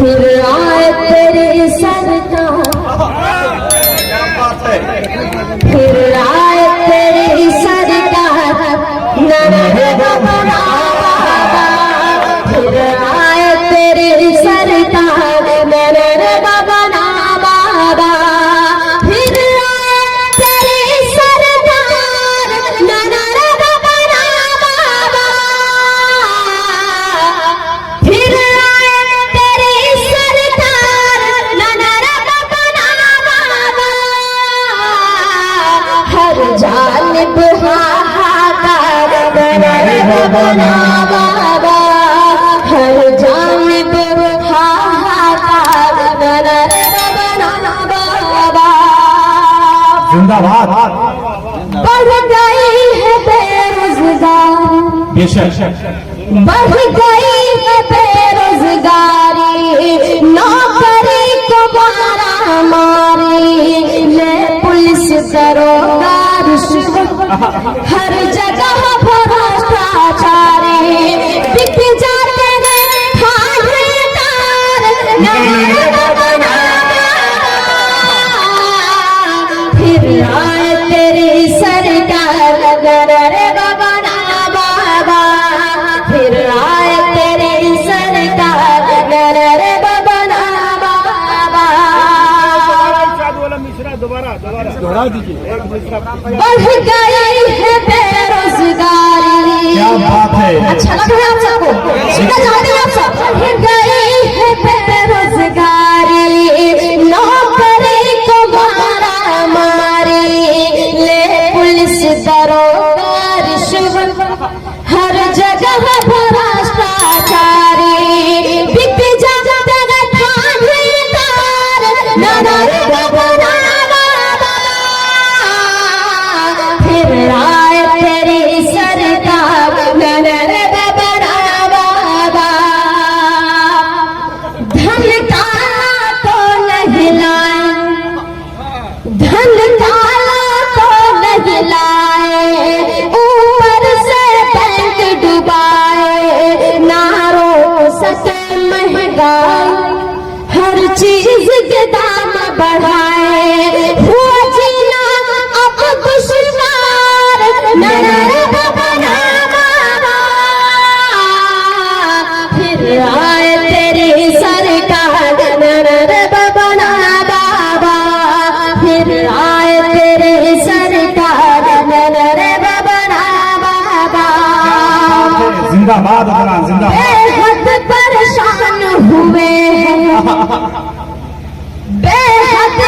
फिर आए तेरे सरकार, फिर आए तेरी सरकार, ननर बबना बाबा। फिर आए तेरी सरकार, ननर बबना बाबा। फिर आए तेरी सरकार, ननर बबना बाबा। फिर आए तेरी सरकार, ननर बबना बाबा। हर जानिब हाहाकार, ननर बबना बाबा। हर जानिब हाहाकार, ननर बबना बाबा। जिंदाबाद। बढ़ गई है बेरोजगार, बढ़ गई है बेरोजगारी, नौकरी को मारा मारी, ले पुलिस दरोगा रिश्वत, हर जगह भ्रष्टाचारी, बिक जाते हैं खानेदार, ननर बबना बाबा। फिर आए तेरी सरकार, ननर बबना बाबा। फिर आए तेरी सरकार, ननर बबना बाबा। दोहरा दीजिए। बढ़ गई है बेरोजगारी। क्या बात है। अच्छा लग रहा है आप सबको? सुनना चाहते हैं आप सब? बढ़ गई है बेरोजगारी, नौकरी को मारा मारी, ले पुलिस दरोगा रिश्वत, हर जगह भ्रष्टाचारी, बिक जाते हैं खानेदार, ननर बबना बाबा। फिर आए तेरी सरकार, ननर बबना बाबा। धन काला तो नहीं लाए, धन काला तो नहीं लाए, ऊपर से बैंक डुबाए, ना रोक सके महंगाई, हर चीज के दाम बढ़ाए, हुआ जीना अब दुश्वार, ननर बबना बाबा। फिर आए तेरी सरकार, ननर बबना बाबा। फिर आए तेरी सरकार, ननर बबना बाबा। जिंदाबाद अपना जिंदाबाद। बेहद परेशान हुए हैं, बेहद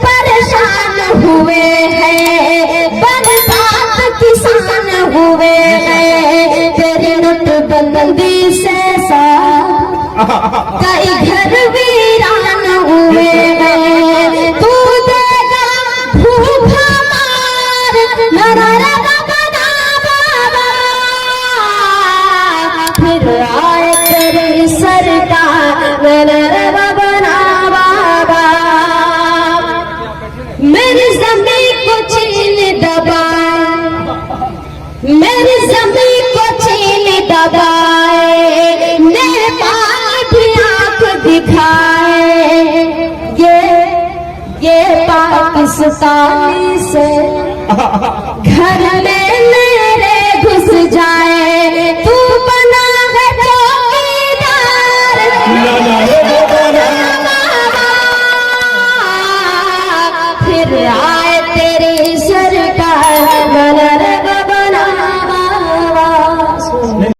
परेशान हुए हैं, बर्बाद किसान हुए हैं, तेरी नोटबंदी से कई घर वीरान हुए हैं, तू देगा भूखा मार, ननर बबना बाबा। फिर आए तेरी सरकार, ननर बबना बाबा। मेरी जमीन को चीन दबाए, मेरी जमीन को चीन दबाए, नेपाल भी आंख दिखाए, ये पाकिस्तानी से घर में